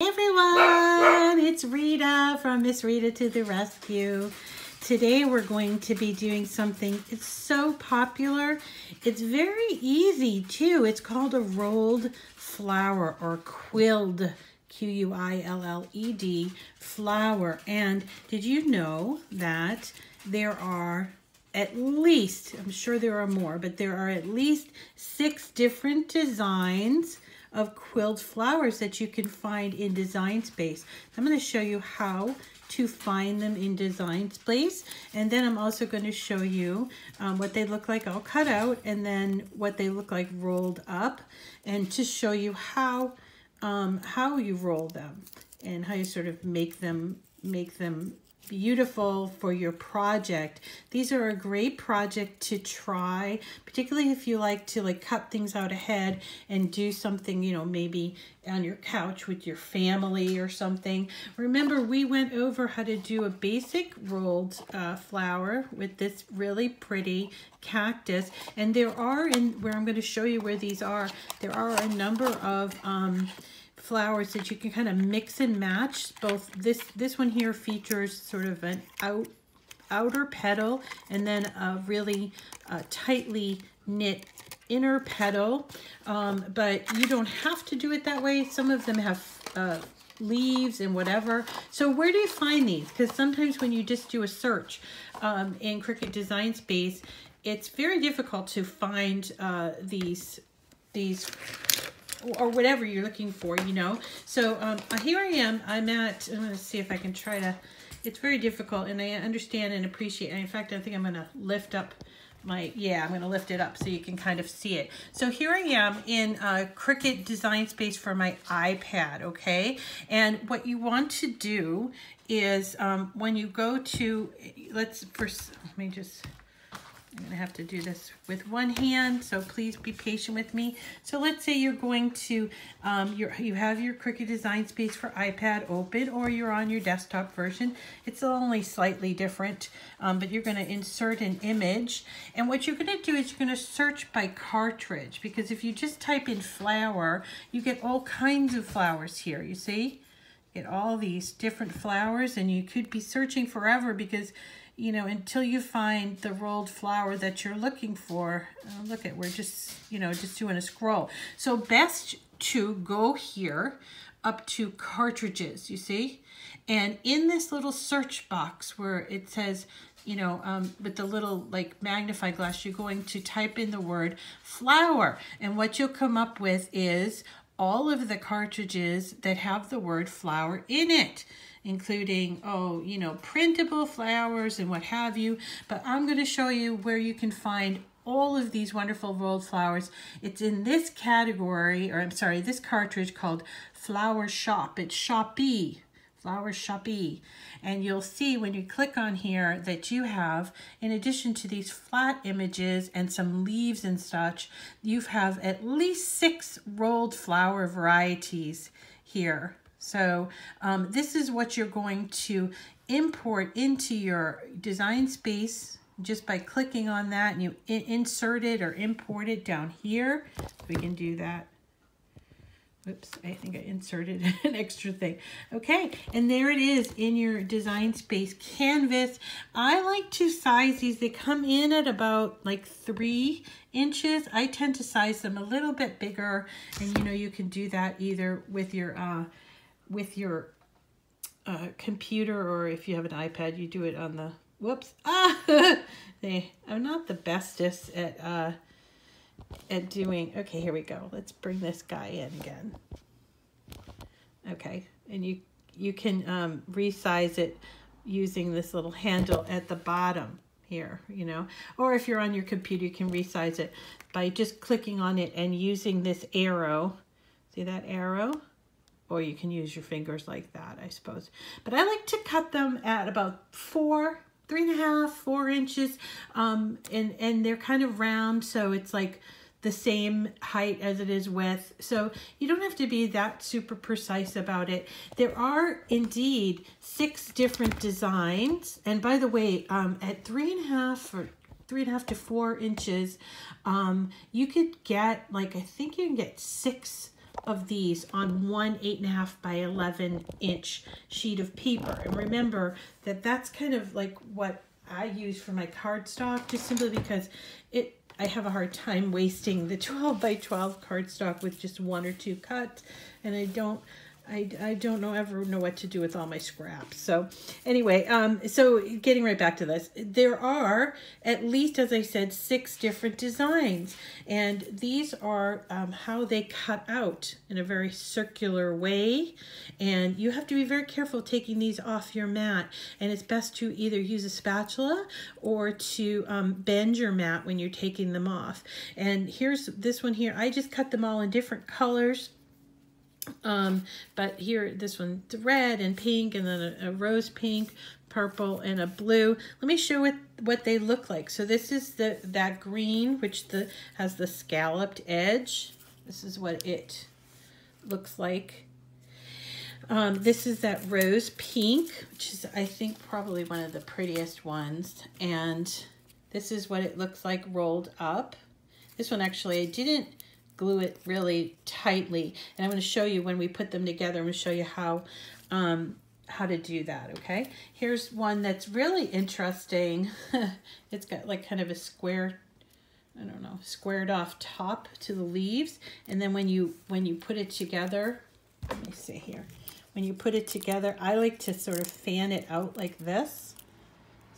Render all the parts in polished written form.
Hey everyone, it's Rita from Miss Rita to the Rescue. Today we're going to be doing something, it's so popular, it's very easy too. It's called a rolled flower or quilled, Q-U-I-L-L-E-D, flower. And did you know that there are at least, I'm sure there are more, but there are at least 6 different designs of quilled flowers that you can find in Design Space. I'm going to show you how to find them in Design Space, and then I'm also going to show you what they look like all cut out, and then what they look like rolled up, and to show you how you roll them and how you sort of make them beautiful for your project. These are a great project to try, particularly if you like to cut things out ahead and do something, you know, maybe on your couch with your family or something. Remember, we went over how to do a basic rolled flower with this really pretty cactus, and there are, where I'm going to show you where these are, there are a number of flowers that you can kind of mix and match. Both this one here features sort of an outer petal and then a really tightly knit inner petal, but you don't have to do it that way. Some of them have leaves and whatever. So where do you find these? Because sometimes when you just do a search in Cricut Design Space, it's very difficult to find these or whatever you're looking for, you know. So here I am. I'm going to see if I can try to, it's very difficult, and I understand and appreciate, and in fact, I think I'm going to lift up I'm going to lift it up so you can kind of see it. So here I am in Cricut Design Space for my iPad, okay? And what you want to do is when you go to, I'm going to have to do this with one hand, so please be patient with me. So let's say you're going to, you have your Cricut Design Space for iPad open, or you're on your desktop version. It's only slightly different, but you're going to insert an image. And what you're going to do is you're going to search by cartridge, because if you just type in flower, you get all kinds of flowers here, you see? You get all these different flowers, and you could be searching forever because, you know, until you find the rolled flower that you're looking for. Look at, we're just, you know, just doing a scroll. So best to go here up to cartridges, you see? And in this little search box where it says, you know, with the little magnifying glass, you're going to type in the word flower. And what you'll come up with is all of the cartridges that have the word flower in it, including, you know, printable flowers and what have you. But I'm going to show you where you can find all of these wonderful rolled flowers. It's in this category, or I'm sorry, this cartridge called Flower Shoppe. It's Shoppe, Flower Shoppe. And you'll see when you click on here that you have, in addition to these flat images and some leaves and such, you have at least 6 rolled flower varieties here. So this is what you're going to import into your Design Space just by clicking on that, and you insert it or import it down here. We can do that. Oops, I think I inserted an extra thing. Okay, and there it is in your Design Space canvas. I like to size these. They come in at about 3 inches. I tend to size them a little bit bigger, and you know, you can do that either with your computer, or if you have an iPad, you do it on the, whoops, I'm not the bestest at doing, okay, here we go. Let's bring this guy in again. Okay, and you can resize it using this little handle at the bottom here, you know, or if you're on your computer, you can resize it by just clicking on it and using this arrow. See that arrow? Or you can use your fingers like that, I suppose. But I like to cut them at about 3.5, 4 inches, and they're kind of round, so it's like the same height as it is width. So you don't have to be that super precise about it. There are indeed 6 different designs, and by the way, at 3.5 to 4 inches, you could get I think you can get 6 of these on one 8.5 by 11 inch sheet of paper. And remember that that's kind of like what I use for my cardstock, just simply because I have a hard time wasting the 12 by 12 cardstock with just 1 or 2 cuts, and I don't ever know what to do with all my scraps. So anyway, so getting right back to this, there are at least, as I said, 6 different designs, and these are how they cut out in a very circular way, and you have to be very careful taking these off your mat, and it's best to either use a spatula or to bend your mat when you're taking them off. And here's this one here. I just cut them all in different colors. But here, this one, red and pink, and then a rose pink, purple, and a blue. Let me show what they look like. So this is that green, which has the scalloped edge. This is what it looks like. This is that rose pink, which is, I think, probably one of the prettiest ones. And this is what it looks like rolled up. This one, actually, I didn't glue it really tightly, and I'm going to show you when we put them together. I'm going to show you how to do that. Okay, here's one that's really interesting. It's got like kind of a square, I don't know, squared off top to the leaves, and then when you put it together, let me see here, when you put it together, I like to sort of fan it out like this,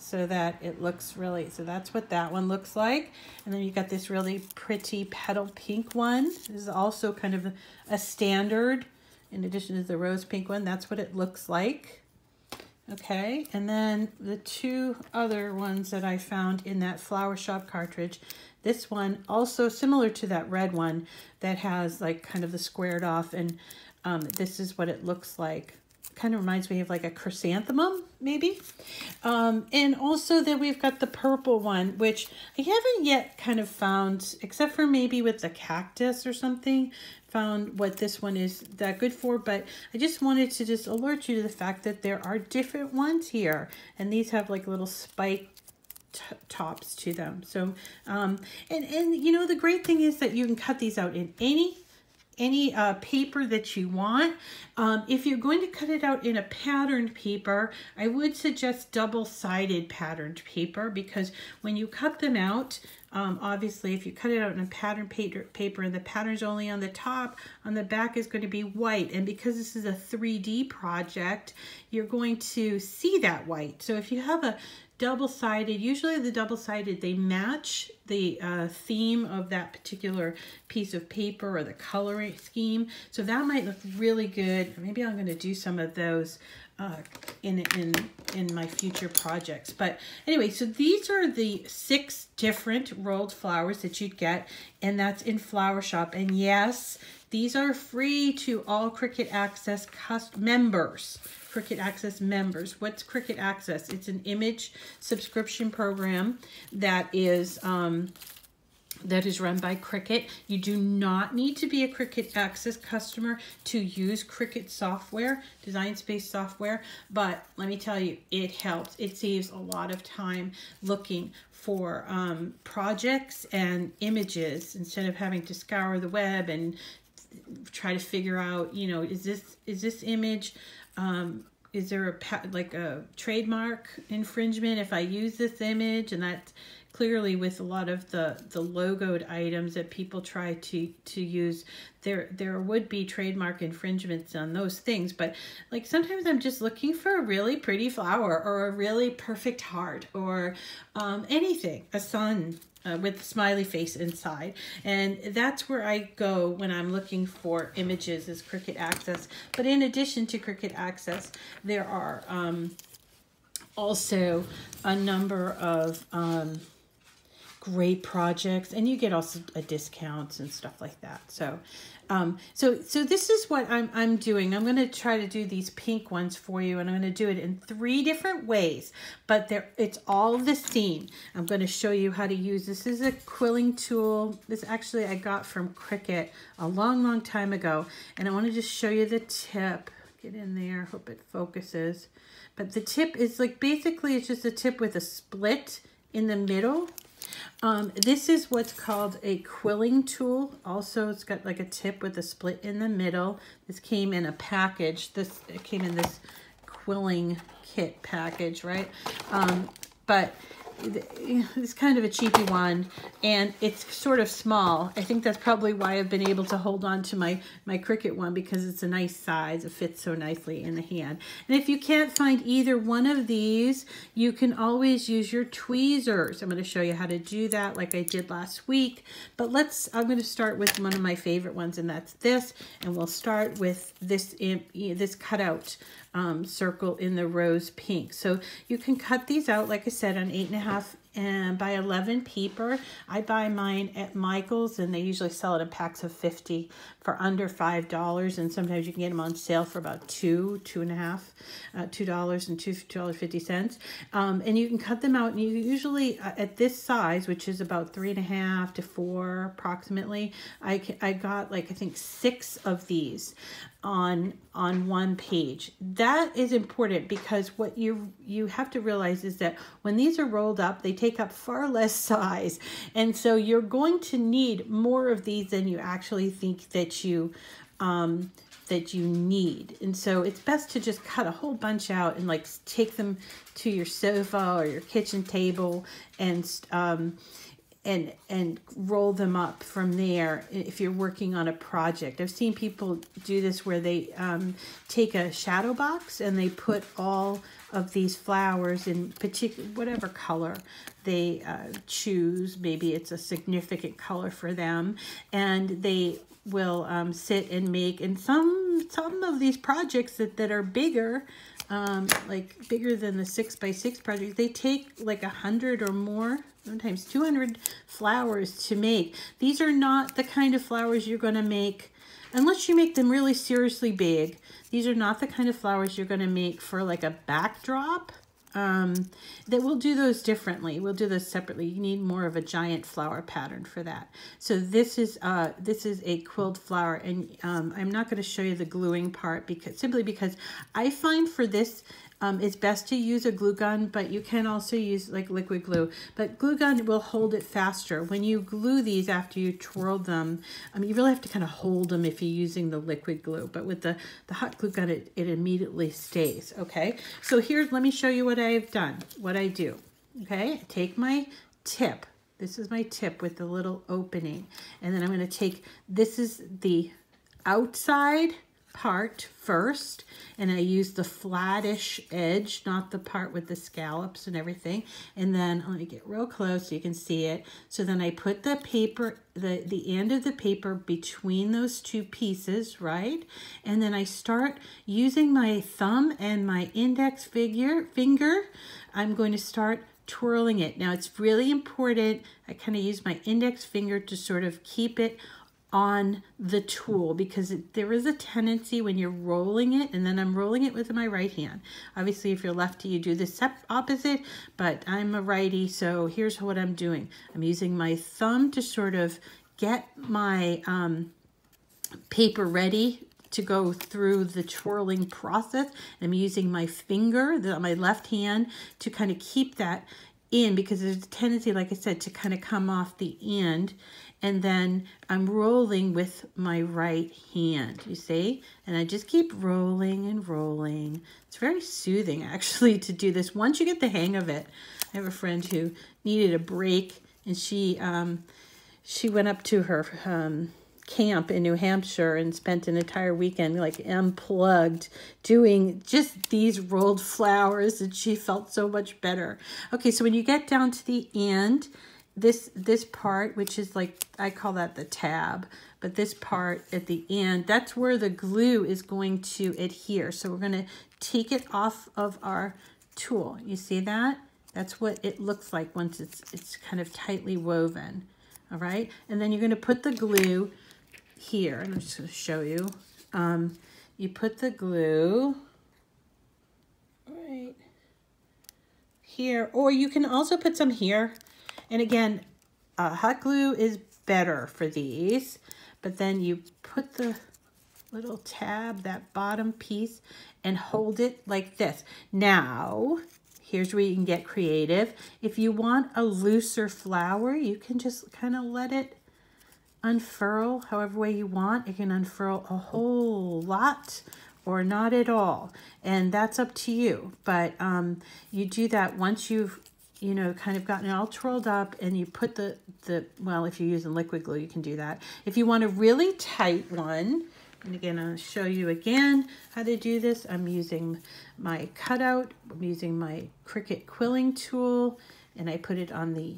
so that it looks really, so that's what that one looks like. And then you got this really pretty petal pink one. This is also kind of a standard, in addition to the rose pink one. That's what it looks like. Okay, and then the 2 other ones that I found in that Flower Shop cartridge. This one, also similar to that red one that has like kind of the squared off, and this is what it looks like. Kind of reminds me of like a chrysanthemum, maybe. And also then we've got the purple one, which I haven't yet kind of found, except for maybe with the cactus or something, found what this one is that good for. But I just wanted to just alert you to the fact that there are different ones here, and these have like little spike tops to them. So, and you know, the great thing is that you can cut these out in any paper that you want. If you're going to cut it out in a patterned paper, I would suggest double-sided patterned paper, because when you cut them out, obviously if you cut it out in a patterned paper and the pattern's only on the top, on the back is going to be white, and because this is a 3D project, you're going to see that white. So if you have a double-sided, usually the double-sided, they match the theme of that particular piece of paper or the coloring scheme. So that might look really good. Maybe I'm going to do some of those in my future projects. But anyway, so these are the 6 different rolled flowers that you'd get, and that's in Flower Shop. And yes, these are free to all Cricut Access members. Cricut Access members. What's Cricut Access? It's an image subscription program that is run by Cricut. You do not need to be a Cricut Access customer to use Cricut software, Design Space software, but let me tell you, it helps. It saves a lot of time looking for projects and images instead of having to scour the web and try to figure out, you know, is this image, is there a trademark infringement if I use this image? And that's clearly with a lot of the logoed items that people try to use, there would be trademark infringements on those things. But like sometimes I'm just looking for a really pretty flower or a really perfect heart or anything, a sun with a smiley face inside, and that's where I go when I'm looking for images, is Cricut Access. But in addition to Cricut Access, there are also a number of great projects, and you get also discounts and stuff like that. So so this is what I'm doing. I'm going to try to do these pink ones for you, and I'm going to do it in 3 different ways, but it's all the same. I'm going to show you how to use this. This is a quilling tool. This actually I got from Cricut a long time ago, and I want to just show you the tip. Get in there, hope it focuses. But the tip is like, basically it's just a tip with a split in the middle. This is what's called a quilling tool. Also, it's got like a tip with a split in the middle. This came in a package. It came in this quilling kit package, right? But it's kind of a cheapy one, and it's sort of small. I think that's probably why I've been able to hold on to my Cricut one, because it's a nice size. It fits so nicely in the hand. And if you can't find either one of these, you can always use your tweezers. I'm going to show you how to do that like I did last week. But I'm going to start with one of my favorite ones, and that's this. And we'll start with this cutout circle in the rose pink. So you can cut these out, like I said, on 8.5 by 11 paper. I buy mine at Michael's, and they usually sell it in packs of 50 for under $5, and sometimes you can get them on sale for about $2.50. And you can cut them out, and you usually at this size, which is about 3.5 to 4 approximately, I got like I think 6 of these on one page. That is important, because what you have to realize is that when these are rolled up, they take up far less size, and so you're going to need more of these than you actually think that you need. And so it's best to just cut a whole bunch out and like take them to your sofa or your kitchen table and roll them up from there if you're working on a project. I've seen people do this where they take a shadow box and they put all of these flowers in whatever color they choose. Maybe it's a significant color for them, and they will sit and make. And some of these projects that are bigger, like bigger than the 6x6 project, they take like 100 or more, sometimes 200 flowers to make. These are not the kind of flowers you're going to make unless you make them really seriously big. These are not the kind of flowers you're going to make for like a backdrop. That we'll do those differently. We'll do those separately. You need more of a giant flower pattern for that. So this is a quilled flower, and I'm not going to show you the gluing part simply because I find for this it's best to use a glue gun, but you can also use like liquid glue. But glue gun will hold it faster. When you glue these after you twirl them, you really have to kind of hold them if you're using the liquid glue. But with the hot glue gun, it immediately stays, okay? So let me show you what I've done, what I do, okay? I take my tip. This is my tip with the little opening. And then I'm going to take, this is the outside part first, and I use the flattish edge, not the part with the scallops and everything. And then let me get real close so you can see it. So then I put the paper, the end of the paper between those two pieces, right? And then I start using my thumb and my index finger. I'm going to start twirling it. Now it's really important. I kind of use my index finger to sort of keep it on the tool, because there is a tendency when you're rolling it, and then I'm rolling it with my right hand. Obviously, if you're lefty, you do the opposite, but I'm a righty, so here's what I'm doing. I'm using my thumb to sort of get my paper ready to go through the twirling process. I'm using my finger, my left hand, to kind of keep that in, because there's a tendency, like I said, to kind of come off the end. And then I'm rolling with my right hand, you see? And I just keep rolling and rolling. It's very soothing, actually, to do this once you get the hang of it. I have a friend who needed a break, and she went up to her camp in New Hampshire and spent an entire weekend like unplugged doing just these rolled flowers, and she felt so much better. Okay, so when you get down to the end, this part, which is like, I call that the tab, but this part at the end, that's where the glue is going to adhere. So we're going to take it off of our tool. You see that? That's what it looks like once it's kind of tightly woven. All right, and then you're going to put the glue here. I'm just going to show you. You put the glue right here, or you can also put some here. And again, hot glue is better for these, but then you put the little tab, that bottom piece, and hold it like this. Now, here's where you can get creative. If you want a looser flower, you can just kind of let it unfurl however way you want. It can unfurl a whole lot or not at all, and that's up to you. But you do that once you've kind of gotten it all twirled up, and you put the well, if you're using liquid glue, you can do that. If you want a really tight one, and again, I'll show you again how to do this. I'm using my cutout. I'm using my Cricut Quilling Tool, and I put it on the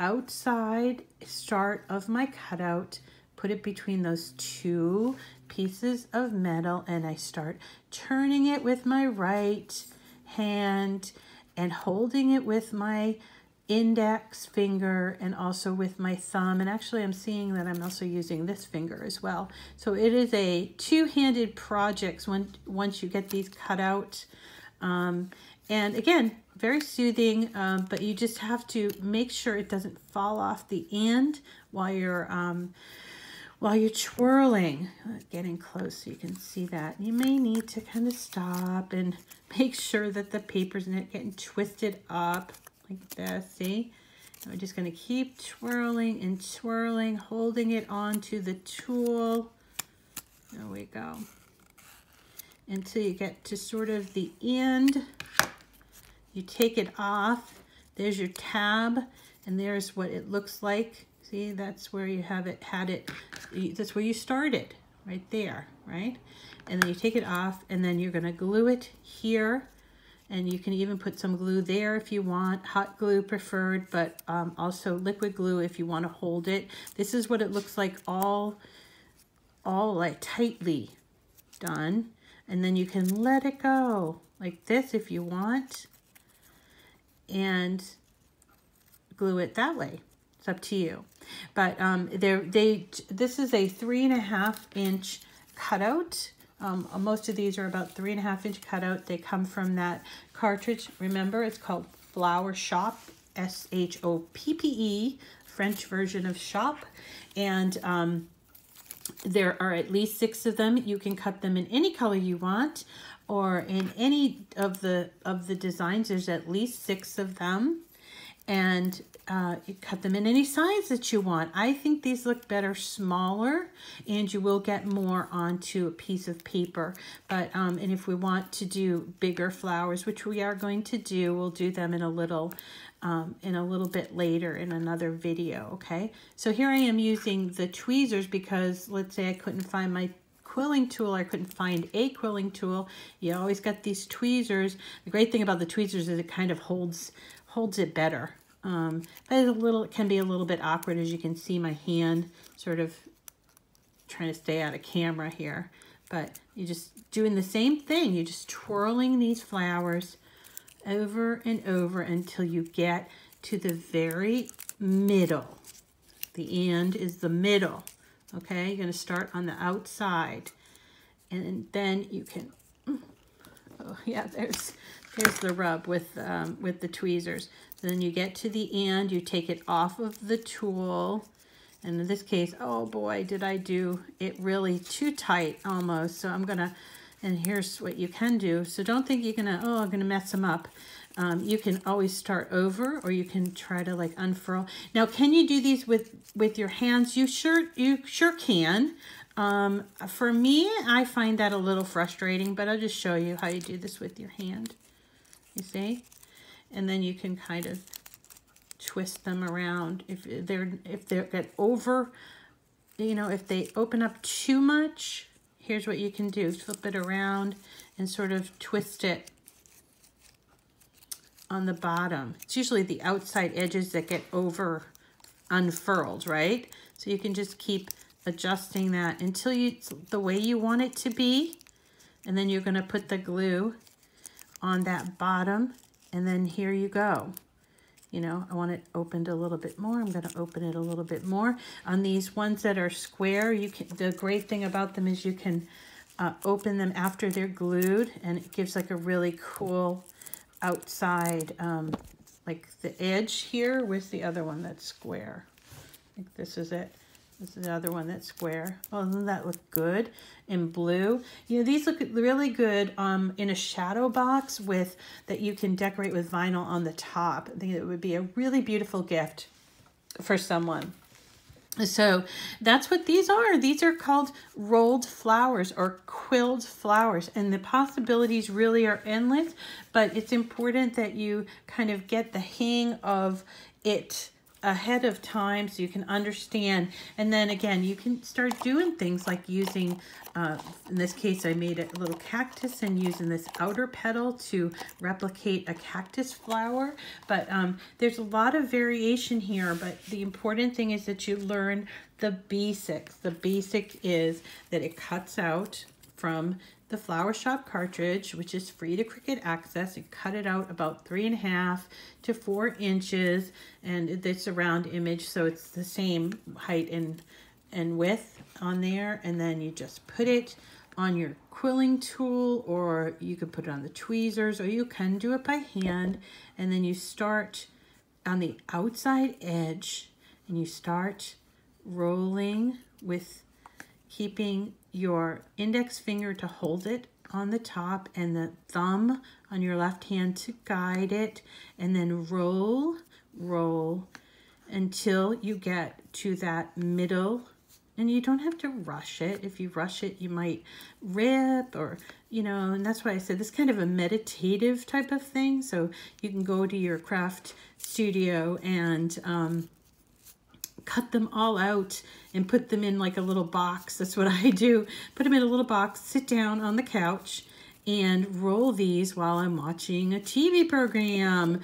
outside start of my cutout, put it between those two pieces of metal, and I start turning it with my right hand and holding it with my index finger and also with my thumb. And actually I'm seeing that I'm also using this finger as well. So it is a two-handed project once you get these cut out. And again, very soothing, but you just have to make sure it doesn't fall off the end while you're twirling. Getting close so you can see that. You may need to kind of stop and make sure that the paper's not getting twisted up like this. See? And we're just going to keep twirling and twirling, holding it onto the tool. There we go. Until you get to sort of the end. You take it off. There's your tab, and there's what it looks like. See, that's where you have it, that's where you started, right there, right? And then you take it off, and then you're gonna glue it here, and you can even put some glue there if you want, hot glue preferred, but also liquid glue if you wanna hold it. This is what it looks like all like tightly done, and then you can let it go like this if you want, and glue it that way. It's up to you. But this is a 3.5 inch cutout. Most of these are about 3.5 inch cutout. They come from that cartridge. Remember, it's called Flower Shoppe, S-H-O-P-P-E, French version of Shoppe. And there are at least 6 of them. You can cut them in any color you want, or in any of the designs. There's at least 6 of them, and you cut them in any size that you want. I think these look better smaller, and you will get more onto a piece of paper. But and if we want to do bigger flowers, which we are going to do, we'll do them in a little bit later in another video. Okay, so here I am using the tweezers because let's say I couldn't find my quilling tool, I couldn't find a quilling tool. You always got these tweezers. The great thing about the tweezers is it kind of holds it better. But it can be a little bit awkward, as you can see my hand sort of trying to stay out of camera here. But you're just doing the same thing. You're just twirling these flowers over and over until you get to the very middle. The end is the middle. Okay, you're going to start on the outside, and then you can, oh yeah, there's the rub with the tweezers. So then you get to the end, you take it off of the tool, and in this case, oh boy, did I do it really too tight almost. So I'm gonna, and here's what you can do. So don't think you're gonna, oh, I'm gonna mess them up. You can always start over, or you can try to like unfurl. Now, can you do these with your hands? You sure can. For me, I find that a little frustrating, but I'll just show you how you do this with your hand. You see? And then you can kind of twist them around. If they get over, if they open up too much, here's what you can do. Flip it around and sort of twist it on the bottom. It's usually the outside edges that get over unfurled, right? So you can just keep adjusting that until it's the way you want it to be. And then you're going to put the glue on that bottom, and then here you go. I want it opened a little bit more. I'm going to open it a little bit more. On these ones that are square, the great thing about them is you can open them after they're glued, and it gives like a really cool outside, like the edge here with the other one that's square. I think this is it. This is another one that's square. Oh, doesn't that look good in blue? You know, these look really good in a shadow box with that you can decorate with vinyl on the top. I think it would be a really beautiful gift for someone. So that's what these are. These are called rolled flowers or quilled flowers, and the possibilities really are endless, but it's important that you kind of get the hang of it ahead of time so you can understand. And then again, you can start doing things like using, in this case, I made a little cactus and using this outer petal to replicate a cactus flower. But there's a lot of variation here, but the important thing is that you learn the basics. The basic is that it cuts out from the Flower Shop cartridge, which is free to Cricut Access, and cut it out about 3.5 to 4 inches, and it's a round image, so it's the same height and width on there. And then you just put it on your quilling tool, or you can put it on the tweezers, or you can do it by hand. And then you start on the outside edge, and you start rolling with keeping your index finger to hold it on the top and the thumb on your left hand to guide it, and then roll until you get to that middle. And you don't have to rush it. If you rush it, you might rip, or, you know, and that's why I said this is kind of a meditative type of thing. So you can go to your craft studio and cut them all out and put them in like a little box. That's what I do. Put them in a little box, sit down on the couch, and roll these while I'm watching a TV program,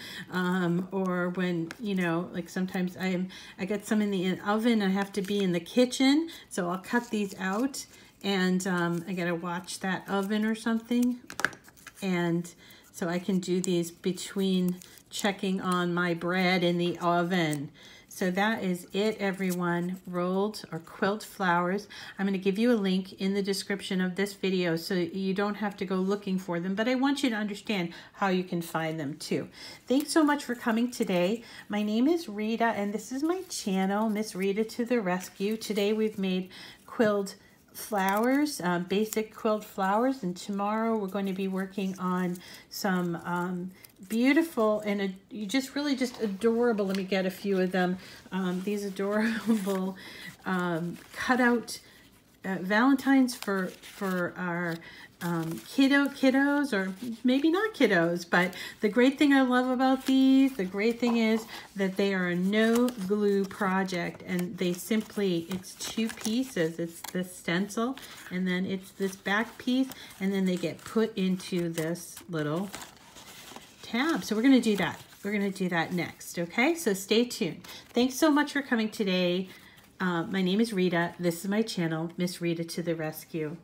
or when, you know, like sometimes I get some in the oven. I have to be in the kitchen, so I'll cut these out, and I gotta watch that oven or something, and so I can do these between checking on my bread in the oven. So that is it, everyone. Rolled or quilt flowers. I'm going to give you a link in the description of this video so you don't have to go looking for them, but I want you to understand how you can find them too. Thanks so much for coming today. My name is Rita, and this is my channel, Miss Rita to the Rescue. Today we've made quilled flowers, basic quilled flowers, and tomorrow we're going to be working on some beautiful and just really just adorable. Let me get a few of them. These adorable cutout Valentines for our kiddos, or maybe not kiddos. But the great thing I love about these, the great thing is that they are a no glue project, and they simply, it's 2 pieces. It's the stencil, and then it's this back piece, and then they get put into this little tab. So we're going to do that. We're going to do that next. Okay, so stay tuned. Thanks so much for coming today. My name is Rita. This is my channel, Miss Rita to the Rescue.